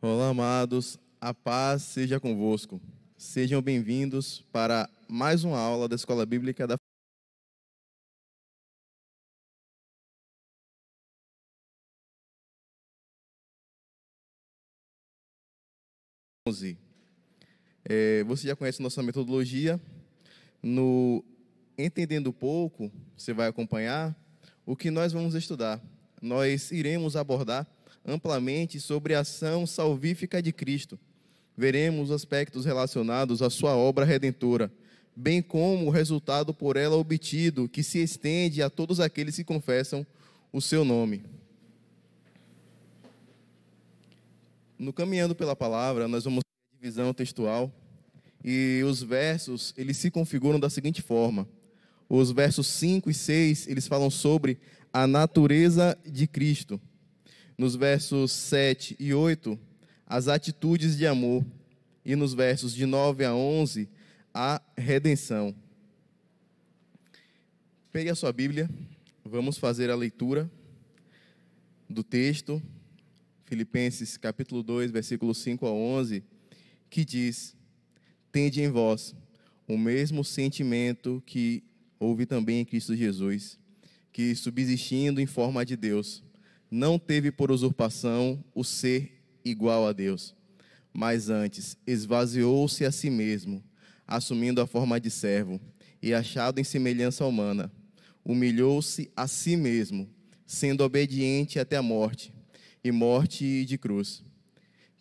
Olá, amados, a paz seja convosco. Sejam bem-vindos para mais uma aula da Escola Bíblica da 11. Você já conhece nossa metodologia. No Entendendo Pouco, você vai acompanhar o que nós vamos estudar. Nós iremos abordar amplamente sobre a ação salvífica de Cristo. Veremos aspectos relacionados à sua obra redentora, bem como o resultado por ela obtido, que se estende a todos aqueles que confessam o seu nome. No Caminhando pela Palavra, nós vamos ter a divisão textual e os versos, eles se configuram da seguinte forma. Os versos 5 e 6, eles falam sobre a natureza de Cristo. Nos versos 7 e 8, as atitudes de amor. E nos versos de 9 a 11, a redenção. Pegue a sua Bíblia, vamos fazer a leitura do texto, Filipenses capítulo 2, versículos 5 a 11, que diz: Tende em vós o mesmo sentimento que houve também em Cristo Jesus, que, subsistindo em forma de Deus, não teve por usurpação o ser igual a Deus, mas antes esvaziou-se a si mesmo, assumindo a forma de servo, e achado em semelhança humana, humilhou-se a si mesmo, sendo obediente até a morte, e morte de cruz.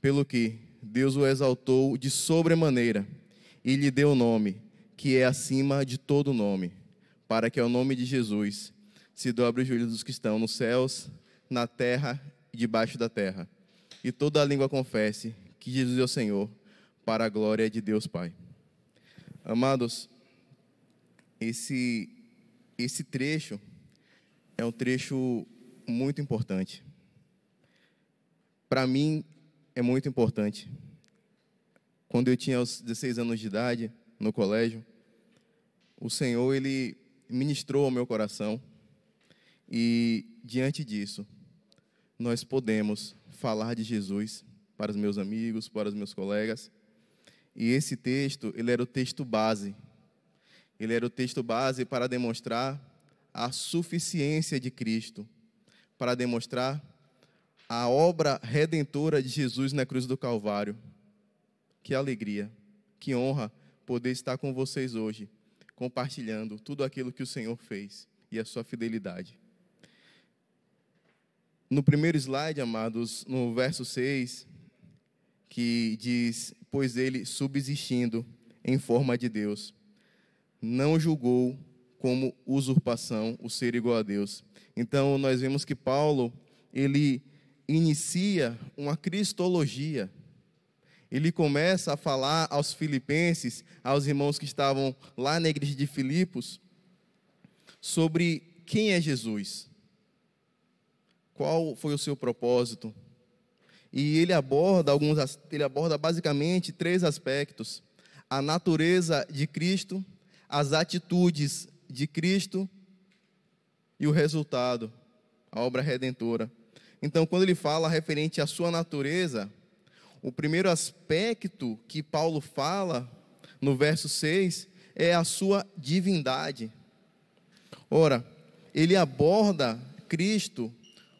Pelo que Deus o exaltou de sobremaneira, e lhe deu o nome, que é acima de todo nome, para que ao nome de Jesus se dobre o joelho dos que estão nos céus, na terra e debaixo da terra, e toda a língua confesse que Jesus é o Senhor, para a glória de Deus Pai. Amados, esse trecho é um trecho muito importante. Para mim, é muito importante. Quando eu tinha os 16 anos de idade, no colégio, o Senhor, Ele ministrou ao meu coração. E, diante disso, nós podemos falar de Jesus para os meus amigos, para os meus colegas. E esse texto, ele era o texto base. Ele era o texto base para demonstrar a suficiência de Cristo, para demonstrar a obra redentora de Jesus na cruz do Calvário. Que alegria, que honra poder estar com vocês hoje, compartilhando tudo aquilo que o Senhor fez e a sua fidelidade. No primeiro slide, amados, no verso 6, que diz: Pois ele, subsistindo em forma de Deus, não julgou como usurpação o ser igual a Deus. Então, nós vemos que Paulo, ele inicia uma cristologia. Ele começa a falar aos filipenses, aos irmãos que estavam lá na igreja de Filipos, sobre quem é Jesus, qual foi o seu propósito. E ele aborda basicamente 3 aspectos: a natureza de Cristo, as atitudes de Cristo e o resultado, a obra redentora. Então, quando ele fala referente à sua natureza, o primeiro aspecto que Paulo fala no verso 6 é a sua divindade. Ora, ele aborda Cristo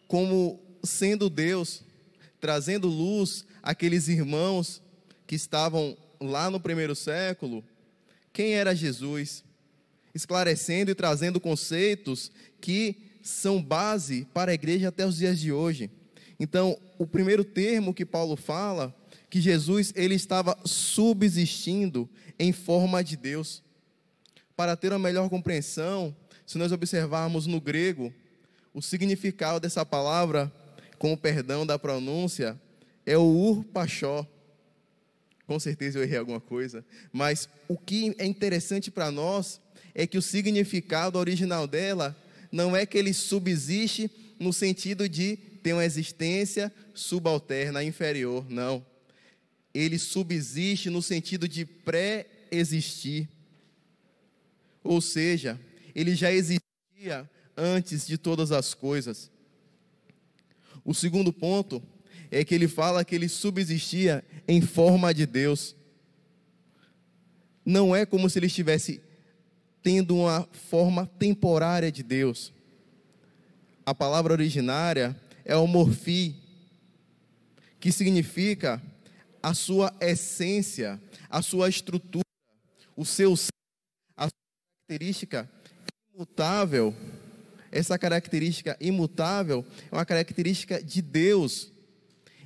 como sendo Deus, trazendo luz àqueles irmãos que estavam lá no primeiro século. Quem era Jesus? Esclarecendo e trazendo conceitos que são base para a igreja até os dias de hoje. Então, o primeiro termo que Paulo fala, que Jesus, ele estava subsistindo em forma de Deus. Para ter uma melhor compreensão, se nós observarmos no grego, o significado dessa palavra, com o perdão da pronúncia, é o urpachó. Com certeza eu errei alguma coisa, mas o que é interessante para nós é que o significado original dela não é que ele subsiste no sentido de ter uma existência subalterna, inferior, não. Ele subsiste no sentido de pré-existir. Ou seja, ele já existia antes de todas as coisas. O segundo ponto é que ele fala que ele subsistia em forma de Deus. Não é como se ele estivesse tendo uma forma temporária de Deus. A palavra originária é homorfi, que significa a sua essência, a sua estrutura, o seu ser, a sua característica imutável. Essa característica imutável é uma característica de Deus.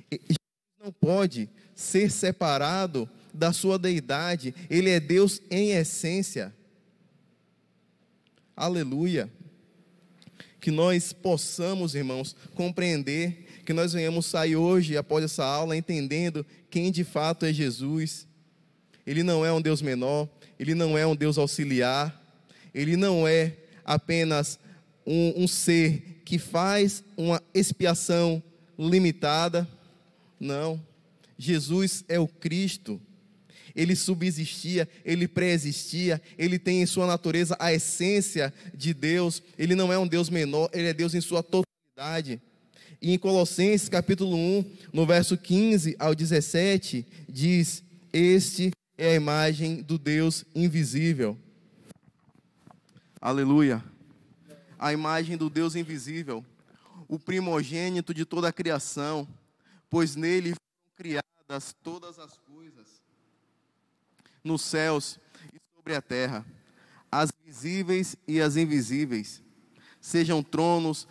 Jesus não pode ser separado da sua deidade. Ele é Deus em essência. Aleluia. Que nós possamos, irmãos, compreender, que nós venhamos sair hoje, após essa aula, entendendo quem de fato é Jesus. Ele não é um Deus menor, Ele não é um Deus auxiliar, Ele não é apenas um ser que faz uma expiação limitada. Não, Jesus é o Cristo. Ele subsistia, Ele pré-existia, Ele tem em sua natureza a essência de Deus. Ele não é um Deus menor, Ele é Deus em sua totalidade. E em Colossenses capítulo 1, no verso 15 ao 17, diz: este é a imagem do Deus invisível. Aleluia. A imagem do Deus invisível, o primogênito de toda a criação, pois nele foram criadas todas as coisas, nos céus e sobre a terra, as visíveis e as invisíveis, sejam tronos,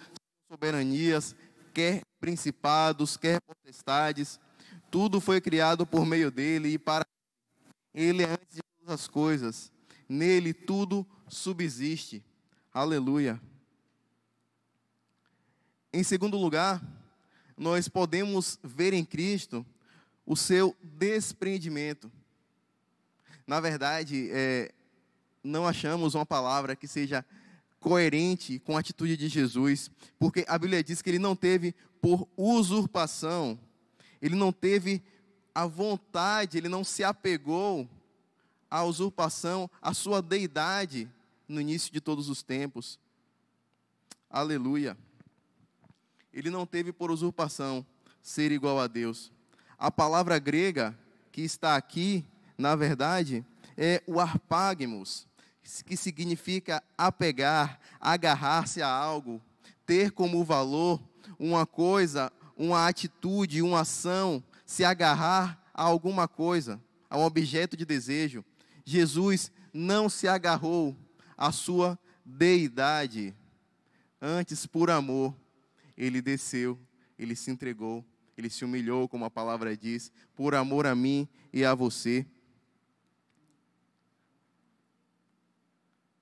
soberanias, quer principados, quer potestades, tudo foi criado por meio dele e para ele é antes de todas as coisas, nele tudo subsiste. Aleluia. Em segundo lugar, nós podemos ver em Cristo o seu desprendimento. Na verdade, não achamos uma palavra que seja coerente com a atitude de Jesus, porque a Bíblia diz que ele não teve por usurpação, ele não teve a vontade, ele não se apegou à usurpação, à sua deidade no início de todos os tempos. Aleluia. Ele não teve por usurpação ser igual a Deus. A palavra grega que está aqui, na verdade, é o arpagmos, que significa apegar, agarrar-se a algo, ter como valor uma coisa, uma atitude, uma ação, se agarrar a alguma coisa, a um objeto de desejo. Jesus não se agarrou à sua deidade, antes, por amor, ele desceu, ele se entregou, ele se humilhou, como a palavra diz, por amor a mim e a você.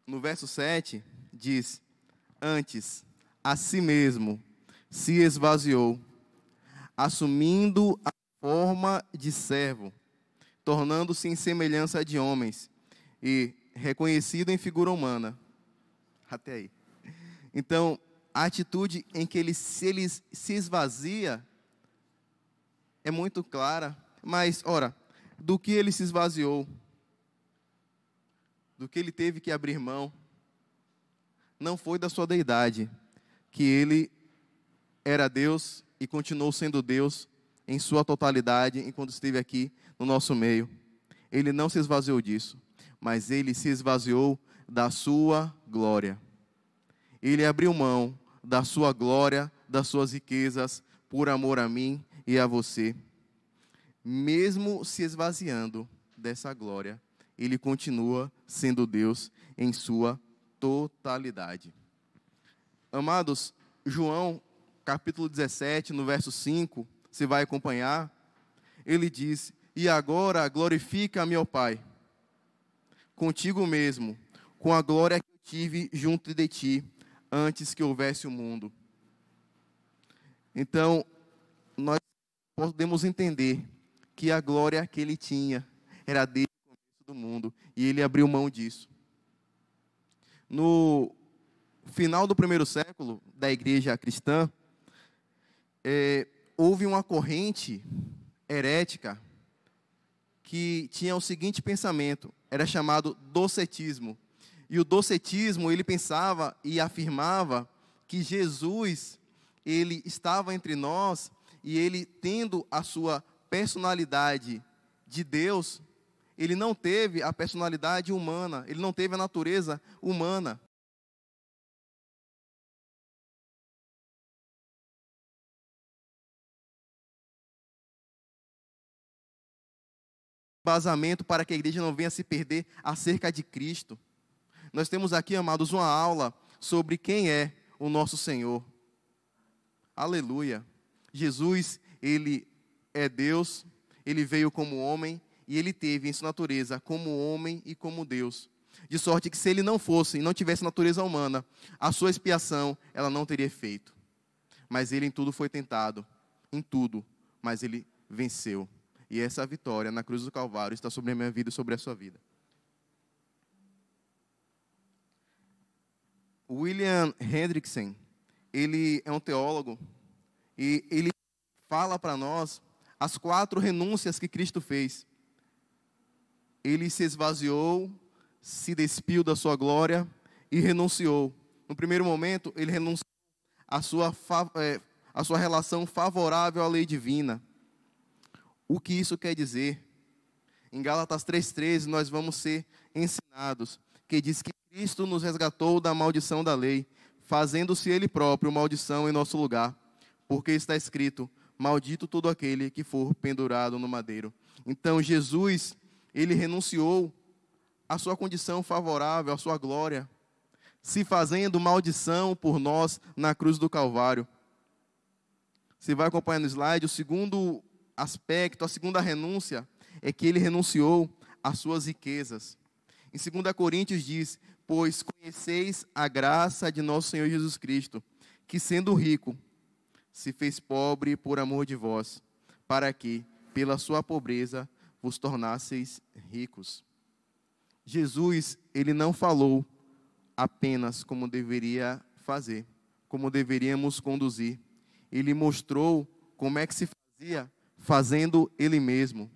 No verso 7, diz: antes, a si mesmo, se esvaziou, assumindo a forma de servo, tornando-se em semelhança de homens, e reconhecido em figura humana. Até aí. Então, a atitude em que ele se esvazia é muito clara, mas, ora, do que ele se esvaziou? Do que ele teve que abrir mão? Não foi da sua deidade, que ele era Deus e continuou sendo Deus em sua totalidade enquanto esteve aqui no nosso meio. Ele não se esvaziou disso, mas ele se esvaziou da sua glória. Ele abriu mão da sua glória, das suas riquezas, por amor a mim e a você. Mesmo se esvaziando dessa glória, ele continua sendo Deus em sua totalidade. Amados, João, capítulo 17, no verso 5, você vai acompanhar, ele diz: e agora glorifica, meu Pai, contigo mesmo, com a glória que eu tive junto de ti, antes que houvesse o mundo. Então, nós podemos entender que a glória que ele tinha era desde o começo do mundo, e ele abriu mão disso. No final do primeiro século da igreja cristã, houve uma corrente herética que tinha o seguinte pensamento, era chamado docetismo. E o docetismo, ele pensava e afirmava que Jesus, ele estava entre nós e ele, tendo a sua personalidade de Deus, ele não teve a personalidade humana, ele não teve a natureza humana. Embasamento para que a igreja não venha se perder acerca de Cristo. Nós temos aqui, amados, uma aula sobre quem é o nosso Senhor. Aleluia. Jesus, ele é Deus, ele veio como homem e ele teve em sua natureza como homem e como Deus. De sorte que se ele não fosse e não tivesse natureza humana, a sua expiação ela não teria efeito. Mas ele em tudo foi tentado, em tudo, mas ele venceu. E essa vitória na cruz do Calvário está sobre a minha vida e sobre a sua vida. William Hendrickson, ele é um teólogo e ele fala para nós as 4 renúncias que Cristo fez. Ele se esvaziou, se despiu da sua glória e renunciou. No primeiro momento, ele renunciou à sua relação favorável à lei divina. O que isso quer dizer? Em Gálatas 3,13 nós vamos ser ensinados, que diz que Cristo nos resgatou da maldição da lei, fazendo-se Ele próprio maldição em nosso lugar, porque está escrito, maldito todo aquele que for pendurado no madeiro. Então Jesus, Ele renunciou à sua condição favorável, à sua glória, se fazendo maldição por nós na cruz do Calvário. Você vai acompanhar no slide, o segundo aspecto, a segunda renúncia, é que ele renunciou às suas riquezas. Em 2 Coríntios diz, pois conheceis a graça de nosso Senhor Jesus Cristo, que sendo rico, se fez pobre por amor de vós, para que, pela sua pobreza, vos tornasseis ricos. Jesus, ele não falou apenas como deveria fazer, como deveríamos conduzir. Ele mostrou como é que se fazia, fazendo Ele mesmo.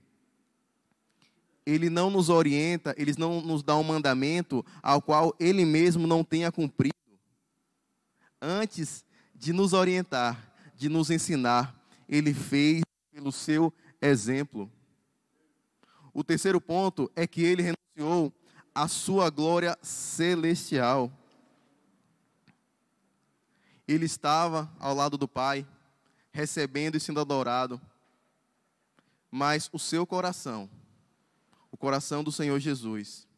Ele não nos orienta, Ele não nos dá um mandamento ao qual Ele mesmo não tenha cumprido. Antes de nos orientar, de nos ensinar, Ele fez pelo seu exemplo. O terceiro ponto é que Ele renunciou à sua glória celestial. Ele estava ao lado do Pai, recebendo e sendo adorado. Mas o seu coração, o coração do Senhor Jesus,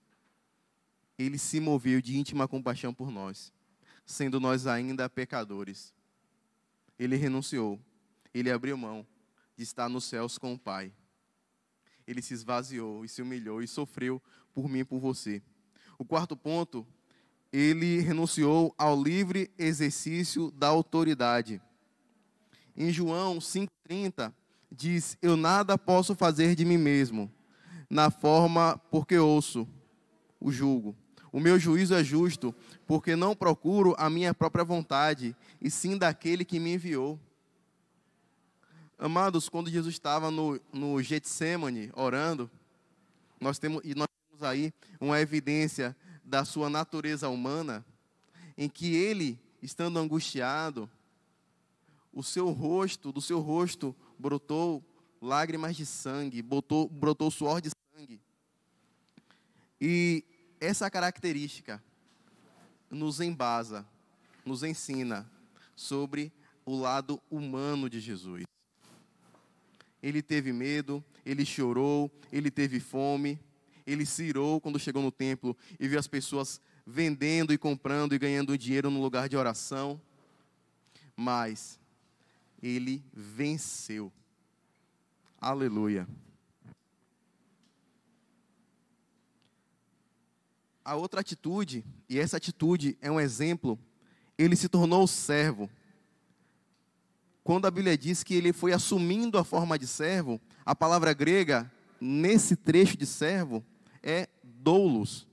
ele se moveu de íntima compaixão por nós, sendo nós ainda pecadores. Ele renunciou, ele abriu mão de estar nos céus com o Pai. Ele se esvaziou e se humilhou e sofreu por mim e por você. O quarto ponto, ele renunciou ao livre exercício da autoridade. Em João 5,30, diz, eu nada posso fazer de mim mesmo, na forma porque ouço o jugo. O meu juízo é justo, porque não procuro a minha própria vontade, e sim daquele que me enviou. Amados, quando Jesus estava no Getsemane, orando, nós temos aí uma evidência da sua natureza humana, em que ele, estando angustiado, do seu rosto brotou lágrimas de sangue, brotou suor de sangue. E essa característica nos embasa, nos ensina sobre o lado humano de Jesus. Ele teve medo, ele chorou, ele teve fome, ele se irou quando chegou no templo e viu as pessoas vendendo e comprando e ganhando dinheiro no lugar de oração. Mas ele venceu. Aleluia. A outra atitude, e essa atitude é um exemplo, ele se tornou servo. Quando a Bíblia diz que ele foi assumindo a forma de servo, a palavra grega, nesse trecho de servo, é doulos.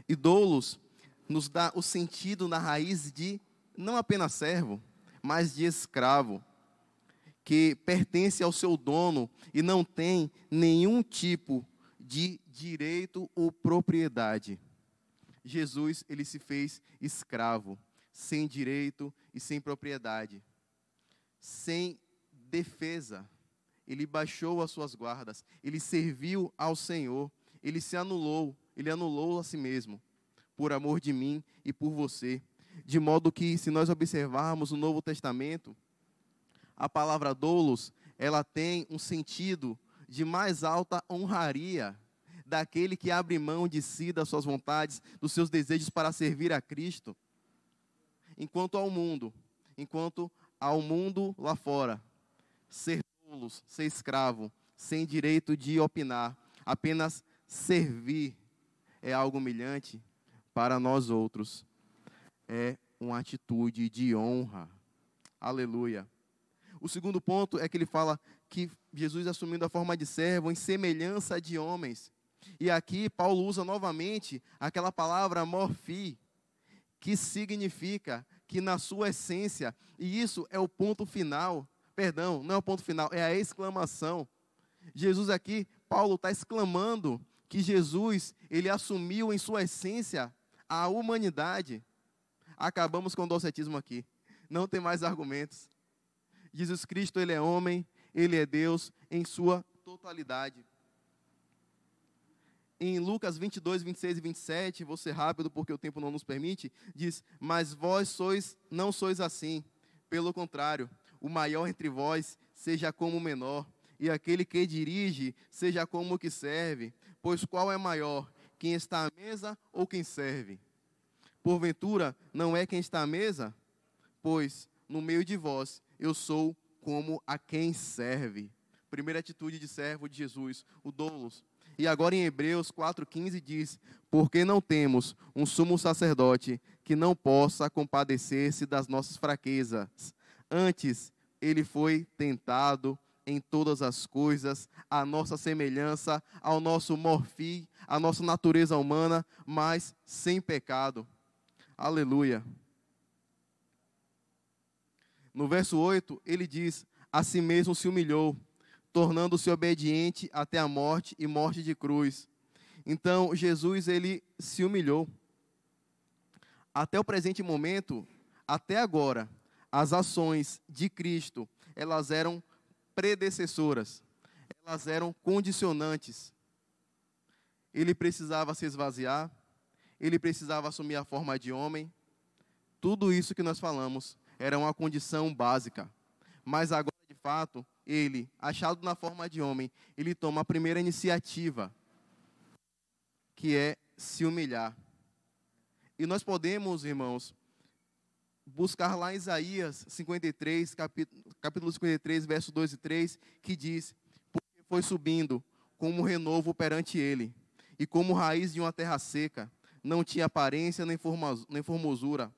E doulos nos dá o sentido na raiz de não apenas servo, mas de escravo, que pertence ao seu dono e não tem nenhum tipo de direito ou propriedade. Jesus, ele se fez escravo, sem direito e sem propriedade, sem defesa. Ele baixou as suas guardas, ele serviu ao Senhor, ele anulou a si mesmo, por amor de mim e por você. De modo que, se nós observarmos o Novo Testamento, a palavra doulos, ela tem um sentido de mais alta honraria, daquele que abre mão de si, das suas vontades, dos seus desejos para servir a Cristo. Enquanto ao mundo lá fora, ser doulos, ser escravo, sem direito de opinar, apenas servir é algo humilhante, para nós outros é uma atitude de honra. Aleluia. O segundo ponto é que ele fala que Jesus assumindo a forma de servo em semelhança de homens. E aqui Paulo usa novamente aquela palavra morfi, que significa que na sua essência, e isso é o ponto final, perdão, não é o ponto final, é a exclamação. Jesus aqui, Paulo está exclamando que Jesus, ele assumiu em sua essência a humanidade. Acabamos com o docetismo aqui, não tem mais argumentos. Jesus Cristo, ele é homem, ele é Deus em sua totalidade. Em Lucas 22, 26 e 27, vou ser rápido porque o tempo não nos permite, diz: mas vós não sois assim, pelo contrário, o maior entre vós seja como o menor, e aquele que dirige seja como o que serve, pois qual é maior, quem está à mesa ou quem serve? Porventura, não é quem está à mesa? Pois, no meio de vós, eu sou como a quem serve. Primeira atitude de servo de Jesus, o doulos. E agora em Hebreus 4,15 diz: porque não temos um sumo sacerdote que não possa compadecer-se das nossas fraquezas. Antes, ele foi tentado em todas as coisas, a nossa semelhança, ao nosso morfi, a nossa natureza humana, mas sem pecado. Aleluia. No verso 8, ele diz: a si mesmo se humilhou, tornando-se obediente até a morte e morte de cruz. Então, Jesus, ele se humilhou. Até o presente momento, até agora, as ações de Cristo, elas eram predecessoras, elas eram condicionantes. Ele precisava se esvaziar, ele precisava assumir a forma de homem. Tudo isso que nós falamos era uma condição básica. Mas agora, de fato, ele, achado na forma de homem, ele toma a primeira iniciativa, que é se humilhar. E nós podemos, irmãos, buscar lá em Isaías 53, capítulo 53, versos 2 e 3, que diz: porque foi subindo como renovo perante ele, e como raiz de uma terra seca, não tinha aparência nem formosura.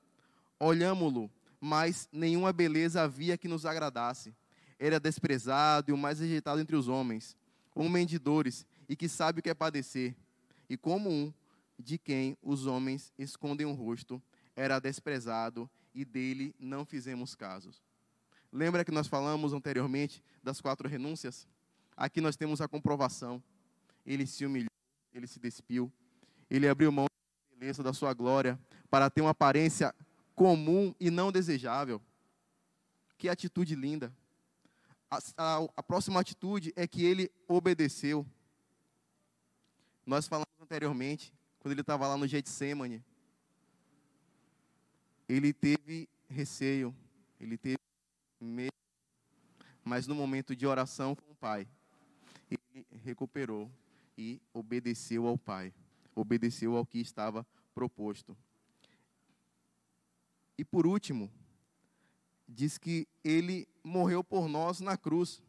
Olhámo-lo, mas nenhuma beleza havia que nos agradasse. Era desprezado e o mais rejeitado entre os homens, homem de dores, e que sabe o que é padecer. E como um de quem os homens escondem o rosto, era desprezado, e dele não fizemos caso. Lembra que nós falamos anteriormente das 4 renúncias? Aqui nós temos a comprovação. Ele se humilhou, ele se despiu, ele abriu mão da beleza da sua glória, para ter uma aparência comum e não desejável. Que atitude linda. A próxima atitude é que ele obedeceu. Nós falamos anteriormente, quando ele estava lá no Getsêmani, ele teve receio, ele teve medo, mas no momento de oração com o Pai, ele recuperou e obedeceu ao Pai, obedeceu ao que estava proposto. E por último, diz que ele morreu por nós na cruz.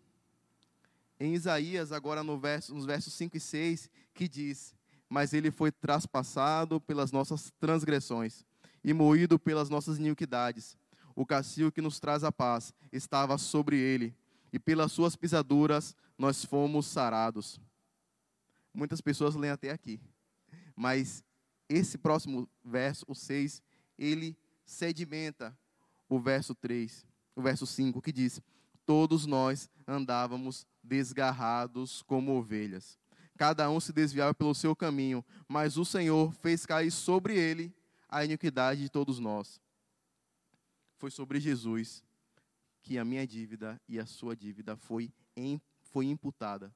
Em Isaías, agora nos versos 5 e 6, que diz: mas ele foi traspassado pelas nossas transgressões e moído pelas nossas iniquidades. O castigo que nos traz a paz estava sobre ele, e pelas suas pisaduras nós fomos sarados. Muitas pessoas leem até aqui, mas esse próximo verso, o 6, ele sedimenta o verso 3, o verso 5, que diz: todos nós andávamos desgarrados como ovelhas, cada um se desviava pelo seu caminho, mas o Senhor fez cair sobre ele a iniquidade de todos nós. Foi sobre Jesus que a minha dívida e a sua dívida foi imputada,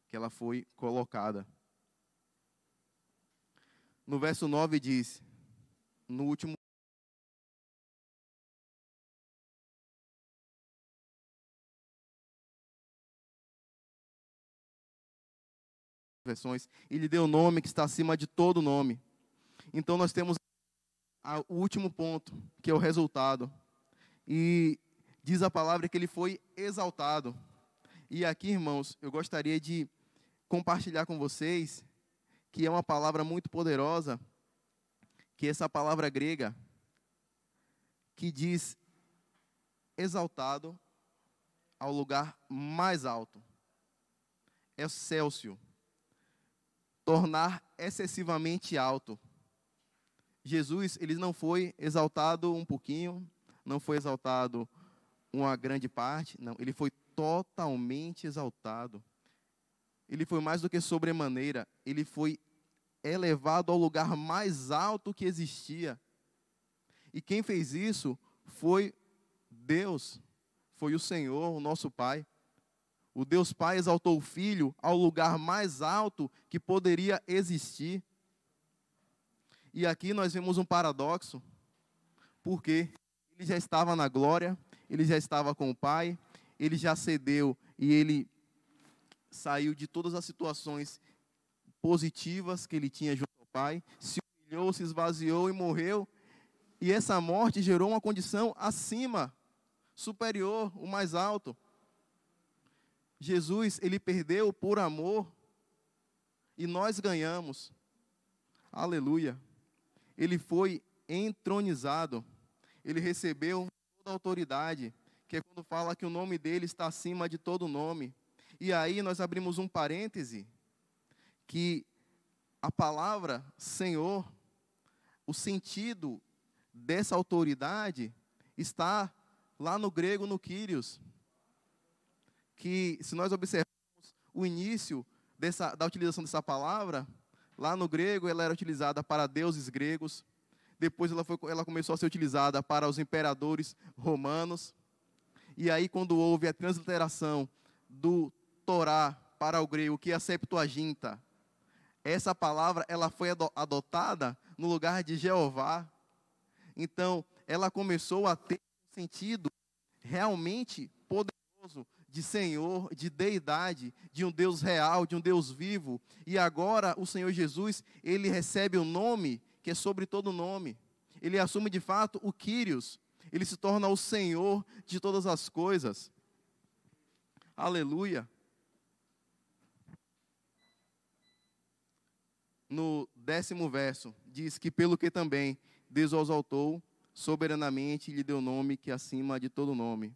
que ela foi colocada. No verso 9 diz, no último versões, e lhe deu o nome que está acima de todo nome. Então nós temos o último ponto, que é o resultado. E diz a palavra que ele foi exaltado. E aqui, irmãos, eu gostaria de compartilhar com vocês que é uma palavra muito poderosa, que é essa palavra grega, que diz exaltado ao lugar mais alto. Excélcio. Tornar excessivamente alto. Jesus, ele não foi exaltado um pouquinho, não foi exaltado uma grande parte, não, ele foi totalmente exaltado. Ele foi mais do que sobremaneira, ele foi elevado ao lugar mais alto que existia. E quem fez isso foi Deus, foi o Senhor, o nosso Pai. O Deus Pai exaltou o Filho ao lugar mais alto que poderia existir. E aqui nós vemos um paradoxo, porque ele já estava na glória, ele já estava com o Pai, ele já cedeu e ele saiu de todas as situações positivas que ele tinha junto ao Pai, se humilhou, se esvaziou e morreu. E essa morte gerou uma condição acima, superior, o mais alto. Jesus, ele perdeu por amor e nós ganhamos. Aleluia. Ele foi entronizado. Ele recebeu toda a autoridade, que é quando fala que o nome dele está acima de todo nome. E aí nós abrimos um parêntese, que a palavra Senhor, o sentido dessa autoridade está lá no grego, no Kyrios, que se nós observarmos o início da utilização dessa palavra, lá no grego ela era utilizada para deuses gregos, depois ela começou a ser utilizada para os imperadores romanos, e aí quando houve a transliteração do Torá para o grego, que é a Septuaginta, essa palavra ela foi adotada no lugar de Jeová. Então, ela começou a ter um sentido realmente poderoso de Senhor, de deidade, de um Deus real, de um Deus vivo. E agora o Senhor Jesus, ele recebe um nome que é sobre todo nome. Ele assume de fato o Kyrios. Ele se torna o Senhor de todas as coisas. Aleluia. No 10º verso, diz que pelo que também Deus o exaltou soberanamente e lhe deu nome que é acima de todo nome.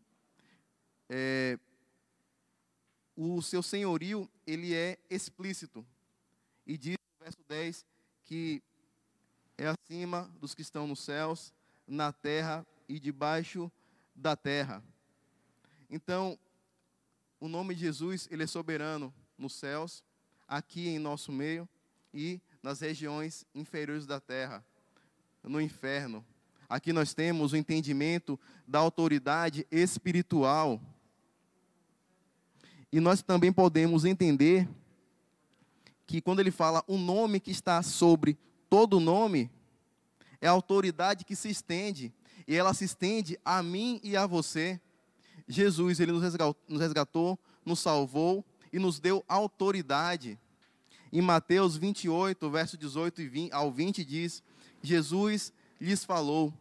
O seu senhorio, ele é explícito. E diz no verso 10 que é acima dos que estão nos céus, na terra e debaixo da terra. Então, o nome de Jesus, ele é soberano nos céus, aqui em nosso meio e nas regiões inferiores da terra, no inferno. Aqui nós temos o entendimento da autoridade espiritual. E nós também podemos entender que quando ele fala o nome que está sobre todo nome, é a autoridade que se estende, e ela se estende a mim e a você. Jesus, ele nos resgatou, nos salvou e nos deu autoridade. Em Mateus 28, verso 18 ao 20, diz: Jesus lhes falou: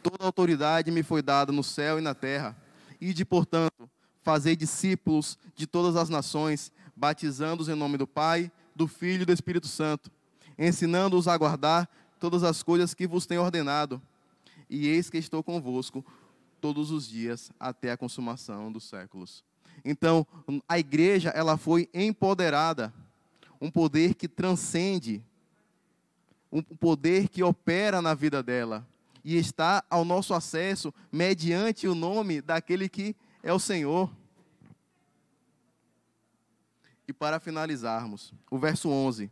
toda autoridade me foi dada no céu e na terra. Ide, portanto, fazei discípulos de todas as nações, batizando-os em nome do Pai, do Filho e do Espírito Santo, ensinando-os a guardar todas as coisas que vos tenho ordenado. E eis que estou convosco todos os dias até a consumação dos séculos. Então, a igreja, ela foi empoderada, um poder que transcende, um poder que opera na vida dela, e está ao nosso acesso mediante o nome daquele que é o Senhor. E para finalizarmos, o verso 11: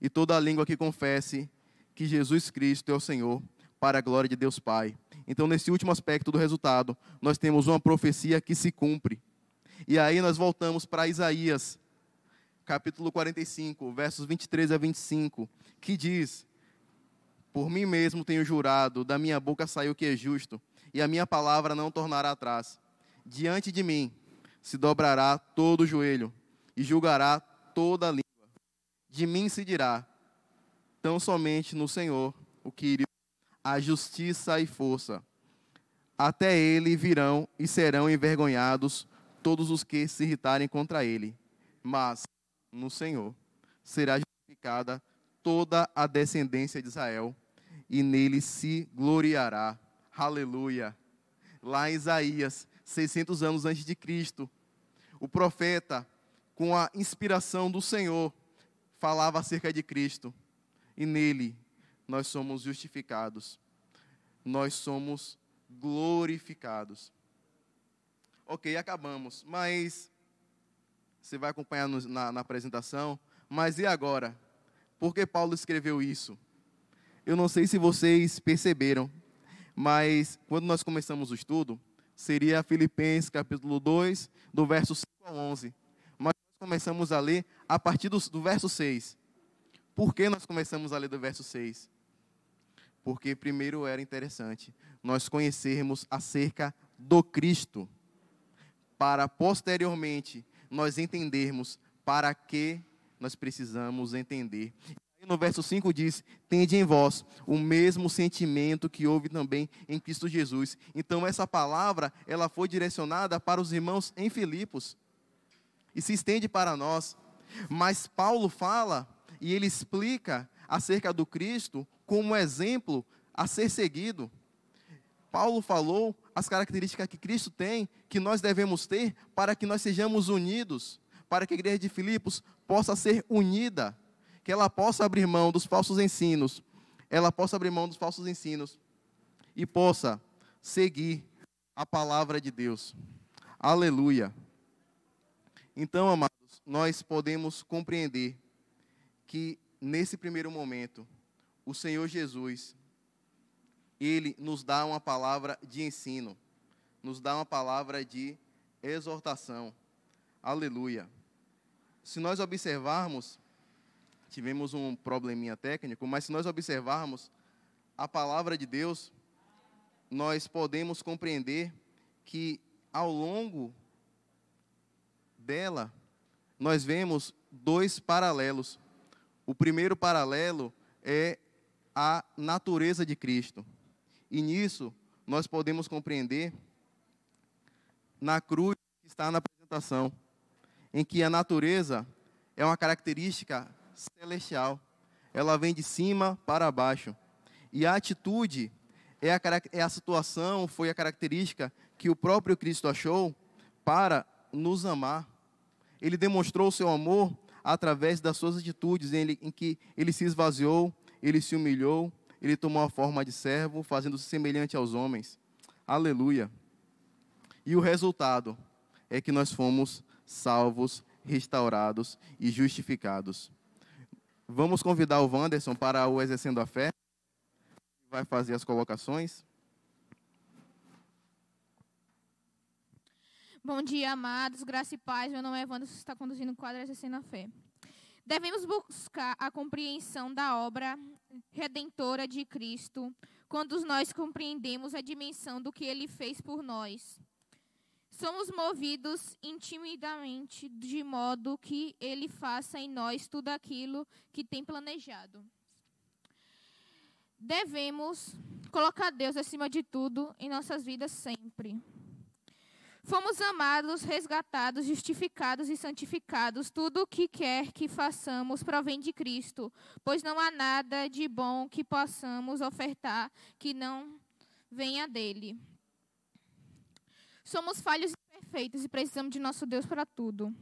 e toda língua que confesse que Jesus Cristo é o Senhor, para a glória de Deus Pai. Então, nesse último aspecto do resultado, nós temos uma profecia que se cumpre. E aí nós voltamos para Isaías, capítulo 45, versos 23 a 25, que diz: por mim mesmo tenho jurado, da minha boca saiu o que é justo, e a minha palavra não tornará atrás. Diante de mim se dobrará todo o joelho, e julgará toda a língua. De mim se dirá, tão somente no Senhor, o Quírio, a justiça e força. Até ele virão e serão envergonhados todos os que se irritarem contra ele. Mas no Senhor será justificada toda a descendência de Israel, e nele se gloriará. Aleluia. Lá em Isaías, 600 anos antes de Cristo, o profeta, com a inspiração do Senhor, falava acerca de Cristo. E nele nós somos justificados. Nós somos glorificados. Ok, acabamos. Mas, você vai acompanhar na apresentação. Mas e agora? Por que Paulo escreveu isso? Eu não sei se vocês perceberam, mas quando nós começamos o estudo, seria Filipenses capítulo 2, do verso 5 ao 11. Mas nós começamos a ler a partir do verso 6. Por que nós começamos a ler do verso 6? Porque primeiro era interessante nós conhecermos acerca do Cristo, para posteriormente nós entendermos para que nós precisamos entender. E no verso 5 diz: tende em vós o mesmo sentimento que houve também em Cristo Jesus. Então essa palavra, ela foi direcionada para os irmãos em Filipos e se estende para nós. Mas Paulo fala e ele explica acerca do Cristo como exemplo a ser seguido. Paulo falou as características que Cristo tem, que nós devemos ter para que nós sejamos unidos, para que a igreja de Filipos possa ser unida, que ela possa abrir mão dos falsos ensinos, e possa seguir a palavra de Deus. Aleluia. Então, amados, nós podemos compreender que nesse primeiro momento, o Senhor Jesus, Ele nos dá uma palavra de ensino, nos dá uma palavra de exortação. Aleluia. Se nós observarmos, tivemos um probleminha técnico, mas se nós observarmos a palavra de Deus, nós podemos compreender que ao longo dela, nós vemos dois paralelos. O primeiro paralelo é a natureza de Cristo. E nisso, nós podemos compreender na cruz que está na apresentação, em que a natureza é uma característica celestial. Ela vem de cima para baixo. E a atitude é a situação, foi a característica que o próprio Cristo achou para nos amar. Ele demonstrou o seu amor através das suas atitudes, em que ele se esvaziou, ele se humilhou, ele tomou a forma de servo, fazendo-se semelhante aos homens. Aleluia. E o resultado é que nós fomos salvos, restaurados e justificados. Vamos convidar o Wanderson para o Exercendo a Fé. Vai fazer as colocações. Bom dia, amados, graça e paz. Meu nome é Wanderson, está conduzindo o quadro Exercendo a Fé. Devemos buscar a compreensão da obra redentora de Cristo, quando nós compreendemos a dimensão do que Ele fez por nós. Somos movidos intimidamente de modo que Ele faça em nós tudo aquilo que tem planejado. Devemos colocar Deus acima de tudo em nossas vidas sempre. Fomos amados, resgatados, justificados e santificados. Tudo o que quer que façamos provém de Cristo, pois não há nada de bom que possamos ofertar que não venha dele. Somos falhos e imperfeitos e precisamos de nosso Deus para tudo.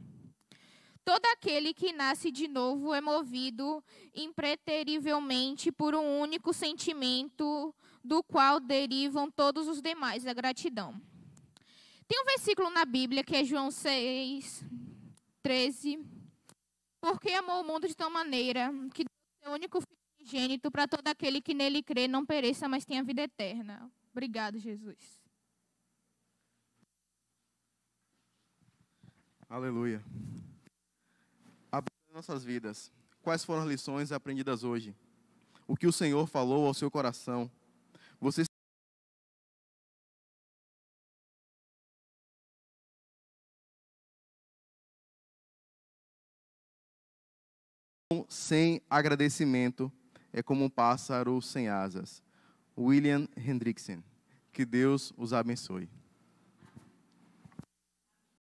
Todo aquele que nasce de novo é movido impreterivelmente por um único sentimento, do qual derivam todos os demais, a gratidão. Tem um versículo na Bíblia que é João 6, 13. Porque amou o mundo de tal maneira que deu o seu único Filho unigênito, para todo aquele que nele crê não pereça, mas tenha vida eterna. Obrigado, Jesus. Aleluia. Abençoe nossas vidas. Quais foram as lições aprendidas hoje? O que o Senhor falou ao seu coração? Você sem agradecimento é como um pássaro sem asas. William Hendrickson. Que Deus os abençoe.